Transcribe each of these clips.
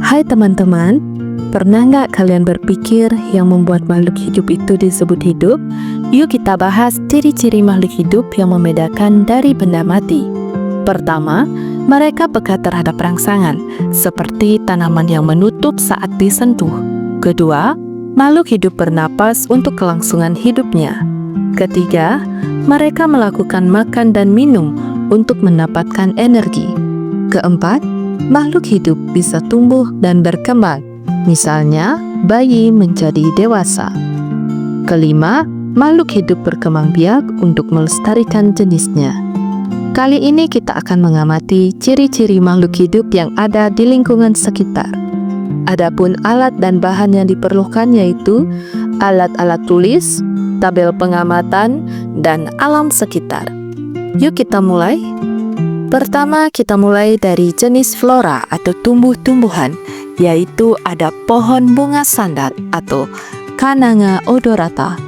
Hai teman-teman, pernah nggak kalian berpikir yang membuat makhluk hidup itu disebut hidup? Yuk kita bahas ciri-ciri makhluk hidup yang membedakan dari benda mati. Pertama, mereka peka terhadap rangsangan, seperti tanaman yang menutup saat disentuh. Kedua, makhluk hidup bernapas untuk kelangsungan hidupnya. Ketiga, mereka melakukan makan dan minum untuk mendapatkan energi. Keempat, makhluk hidup bisa tumbuh dan berkembang, misalnya bayi menjadi dewasa. Kelima, makhluk hidup berkembang biak untuk melestarikan jenisnya. Kali ini kita akan mengamati ciri-ciri makhluk hidup yang ada di lingkungan sekitar. Adapun alat dan bahan yang diperlukan yaitu alat-alat tulis, tabel pengamatan, dan alam sekitar. Yuk kita mulai. Pertama, kita mulai dari jenis flora atau tumbuh-tumbuhan, yaitu ada pohon bunga sandat atau Cananga odorata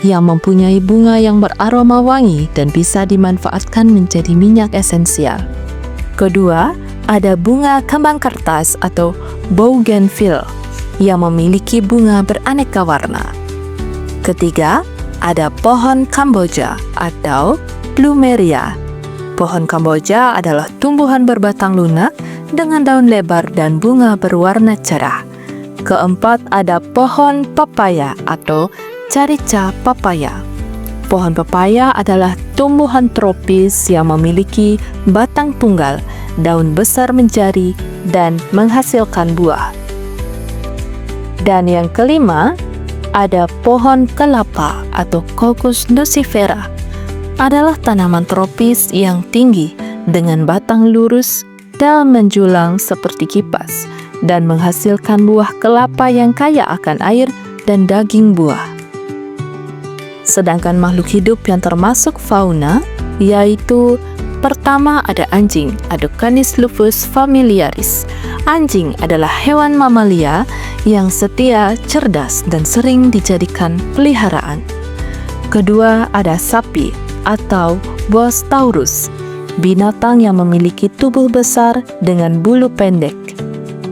yang mempunyai bunga yang beraroma wangi dan bisa dimanfaatkan menjadi minyak esensial. Kedua, ada bunga kembang kertas atau bougainville yang memiliki bunga beraneka warna. Ketiga, ada pohon Kamboja atau plumeria. Pohon Kamboja adalah tumbuhan berbatang lunak dengan daun lebar dan bunga berwarna cerah. Keempat, ada pohon papaya atau Carica papaya. Pohon papaya adalah tumbuhan tropis yang memiliki batang tunggal, daun besar menjari, dan menghasilkan buah. Dan yang kelima, ada pohon kelapa atau Cocos nusifera. Adalah tanaman tropis yang tinggi dengan batang lurus dan menjulang seperti kipas dan menghasilkan buah kelapa yang kaya akan air dan daging buah. Sedangkan makhluk hidup yang termasuk fauna yaitu pertama ada anjing, ada Canis lupus familiaris. Anjing adalah hewan mamalia yang setia, cerdas, dan sering dijadikan peliharaan. Kedua ada sapi atau Bos taurus, binatang yang memiliki tubuh besar dengan bulu pendek.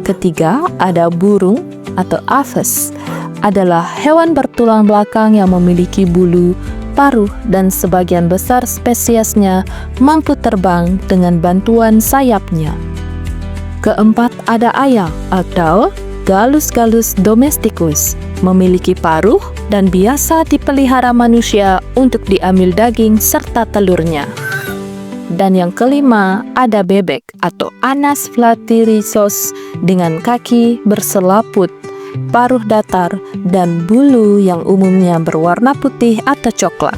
Ketiga ada burung atau Aves, adalah hewan bertulang belakang yang memiliki bulu, paruh, dan sebagian besar spesiesnya mampu terbang dengan bantuan sayapnya. Keempat ada ayam atau Gallus domesticus, memiliki paruh dan biasa dipelihara manusia untuk diambil daging serta telurnya. Dan yang kelima ada bebek atau Anas flatyrisos dengan kaki berselaput, paruh datar, dan bulu yang umumnya berwarna putih atau coklat.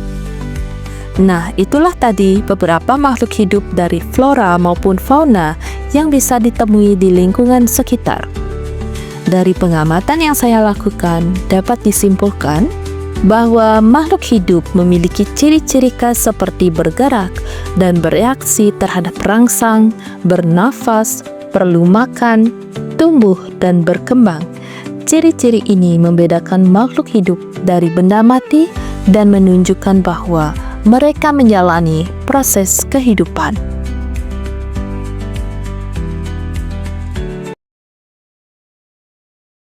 Nah, itulah tadi beberapa makhluk hidup dari flora maupun fauna yang bisa ditemui di lingkungan sekitar. Dari pengamatan yang saya lakukan, dapat disimpulkan bahwa makhluk hidup memiliki ciri-ciri khas seperti bergerak dan bereaksi terhadap rangsang, bernafas, perlu makan, tumbuh, dan berkembang. Ciri-ciri ini membedakan makhluk hidup dari benda mati dan menunjukkan bahwa mereka menjalani proses kehidupan.